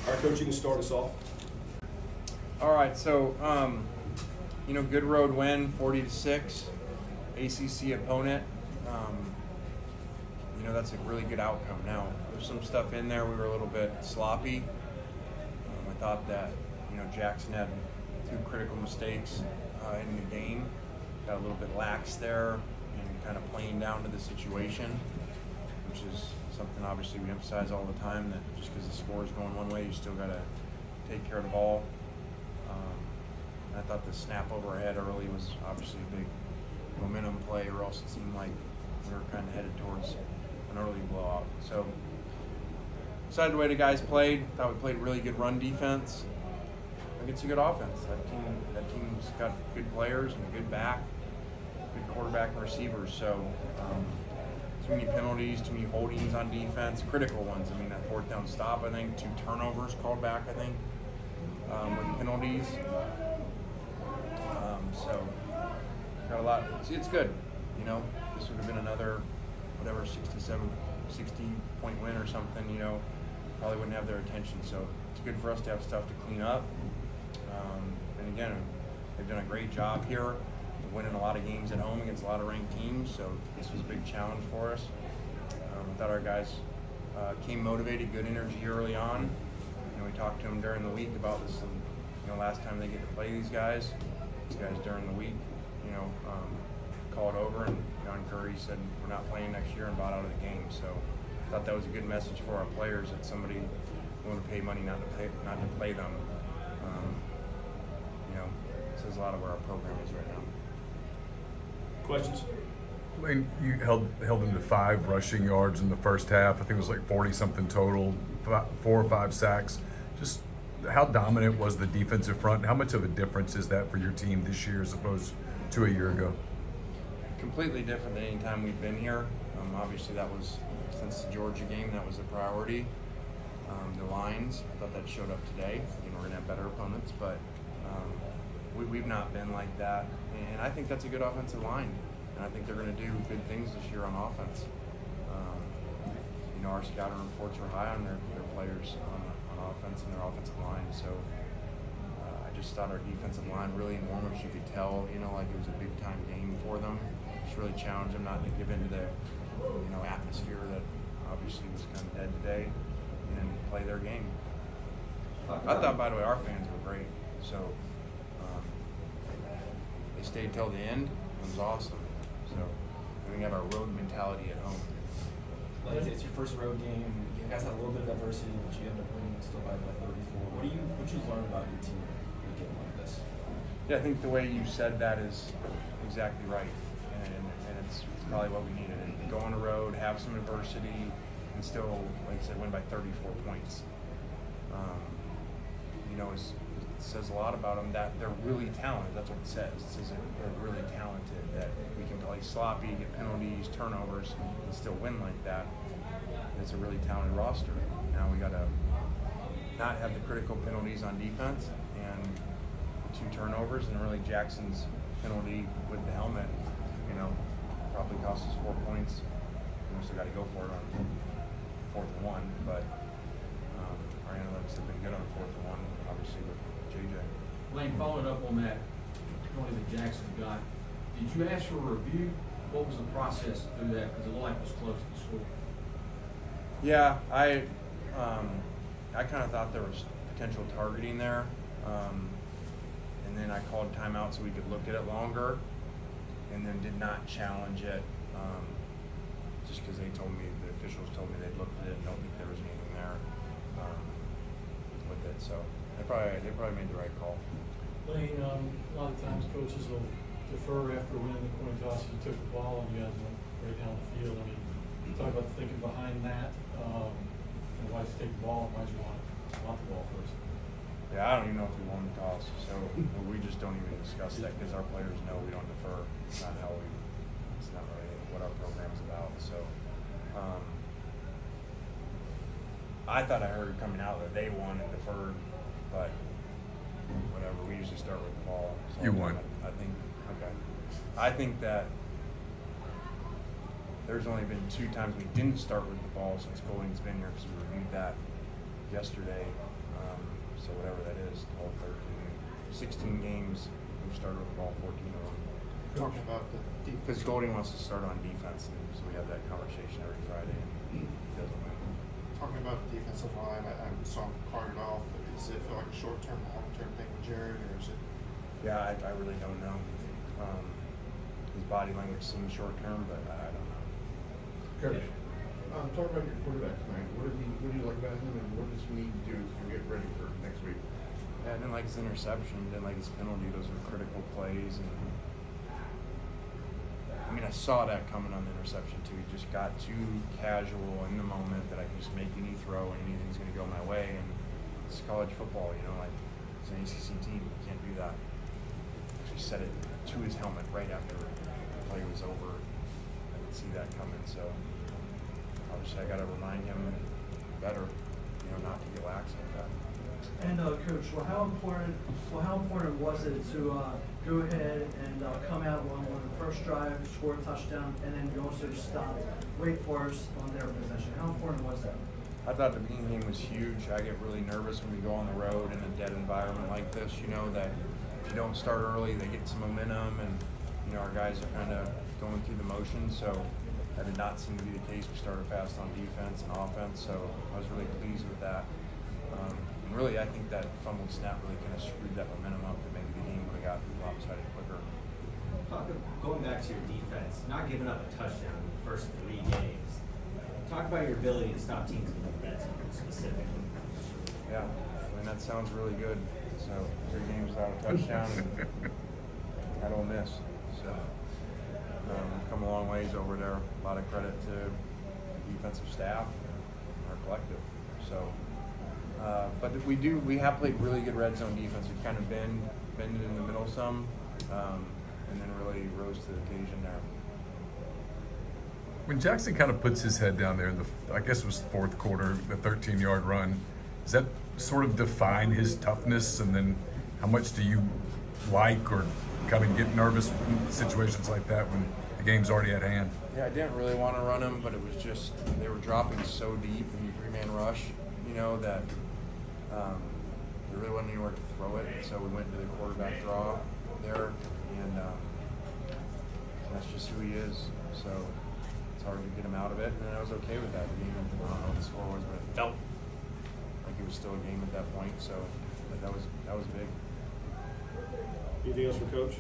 All right, Coach, you can start us off. All right, so good road win, 40-6, ACC opponent. That's a really good outcome. Now, there's some stuff in there we were a little bit sloppy. I thought that Jackson had 2 critical mistakes in the game. Got a little bit lax there and kind of playing down to the situation, which is something obviously we emphasize all the time, that just because the score is going one way, you still got to take care of the ball. I thought the snap over our head early was obviously a big momentum play, or else it seemed like we were kind of headed towards an early blowout. So excited the way the guys played. Thought we played really good run defense against a good offense. That team's got good players and a good back, good quarterback and receivers. So too many penalties, too many holdings on defense, critical ones. I mean, that 4th down stop, I think, 2 turnovers called back, I think, with penalties. So got a lot. See, it's good. This would have been another, 60-point win or something. Probably wouldn't have their attention. So it's good for us to have stuff to clean up. And again, they've done a great job here, winning a lot of games at home against a lot of ranked teams. So this was a big challenge for us. I thought our guys came motivated, good energy early on. We talked to them during the week about this. Last time they get to play these guys during the week, called over, and John Curry said we're not playing next year and bought out of the game. So I thought that was a good message for our players, that somebody willing to pay money not to play them. Says a lot of where our program is right now. Questions? Lane, you held them to 5 rushing yards in the first half. I think it was like 40-something total, 4 or 5 sacks. Just how dominant was the defensive front? How much of a difference is that for your team this year as opposed to a year ago? Completely different than any time we've been here. Obviously, that was, since the Georgia game, that was a priority. The lines, I thought that showed up today. We're going to have better opponents, but we've not been like that. And I think that's a good offensive line. And I think they're going to do good things this year on offense. Our scouting reports are high on their players on offense and their offensive line. So I just thought our defensive line really enormous. You could tell, like it was a big time game for them. Just really challenged them not to give into the, atmosphere that obviously was kind of dead today, and play their game. I thought, by the way, our fans were great. So they stayed till the end. It was awesome. So we have our road mentality at home. It's your first road game. You guys had a little bit of adversity, but you ended up winning still by 34. What you learn about your team in a game like this? Yeah, I think the way you said that is exactly right, and it's probably what we needed. And go on the road, have some adversity, and still, like I said, win by 34 points. It says a lot about them that they're really talented. That's what it says. It says they're really talented, that we can play sloppy, get penalties, turnovers, and still win like that. It's a really talented roster. Now we got to not have the critical penalties on defense, and the 2 turnovers, and really Jackson's penalty with the helmet, probably cost us 4 points. We still got to go for it on 4th and 1, but our analytics have been good on 4th and 1, obviously with JJ. Lane, following up on that penalty that Jackson got, did you ask for a review? What was the process through that? Because it looked like it was close to the score. Yeah, I kind of thought there was potential targeting there, and then I called timeout so we could look at it longer, and then did not challenge it, just because the officials told me they'd looked at it and don't think there was anything there with it. So they probably made the right call. Lane, a lot of times coaches will defer after winning the coin toss. You took the ball and you guys went right down the field. I mean, talk about the thinking behind that. Why did you take the ball, and why did you want the ball first? Yeah, I don't even know if we won the toss, so we just don't even discuss that, because our players know we don't defer. It's not it's not really what our program's about. So I thought I heard coming out that they won and deferred, but whatever. We usually start with the ball. So You won. I think that there's only been 2 times we didn't start with the ball since Golding's been here, because we reviewed that yesterday. So whatever that is, 12, 13, 16 games, we've started with all 14 of them. Talking about the Because Golding wants to start on defense, and so we have that conversation every Friday, and he doesn't win. talking about the defensive line, I saw him carted off. Does it feel like a short-term, long-term thing with Jared, or is it? Yeah, I really don't know. His body language seems short-term, but I don't know. Coach, talk about your quarterback tonight. What do you like about him, and what does he need to do to get ready for next week? Yeah, I didn't like his interception, didn't like his penalty. Those were critical plays, and I mean, I saw that coming on the interception too. He just got too casual in the moment that I can just make any throw and anything's going to go my way. And it's college football, you know, like it's an ACC team. You can't do that. Actually said it to his helmet right after the play was over. I could see that coming. So obviously, I got to remind him better, you know, not to get lax like that. And Coach, how important was it to go ahead and come out on the first drive, score a touchdown, and then you also stopped Wake Forest on their possession? How important was that? I thought the beginning game was huge. I get really nervous when we go on the road in a dead environment like this. You know that if you don't start early, they get some momentum, and you know our guys are kind of going through the motions. So that did not seem to be the case. We started fast on defense and offense, so I was really pleased with that. And really, I think that fumbled snap really kind of screwed that momentum up, and maybe the game would have got lopsided quicker. Going back to your defense, not giving up a touchdown in the first 3 games. Talk about your ability to stop teams in the red zone specifically. Yeah, I mean that sounds really good. So 3 games without a touchdown, and I don't miss. So we've come a long ways over there. A lot of credit to the defensive staff, our collective. So, but we have played really good red zone defense. We've kind of bended in the middle some, and then really rose to the occasion there. When Jackson kind of puts his head down there in I guess it was the fourth quarter, the 13-yard run, does that sort of define his toughness? And then how much do you like or kind of get nervous in situations like that when the game's already at hand? Yeah, I didn't really want to run him, but it was just they were dropping so deep in the 3-man rush, you know, that there really wasn't anywhere to throw it. So we went to the quarterback draw there, and that's just who he is. So it's hard to get him out of it, and I was okay with that. I don't know what the score was, but it felt like it was still a game at that point. So that was big. Anything else for Coach?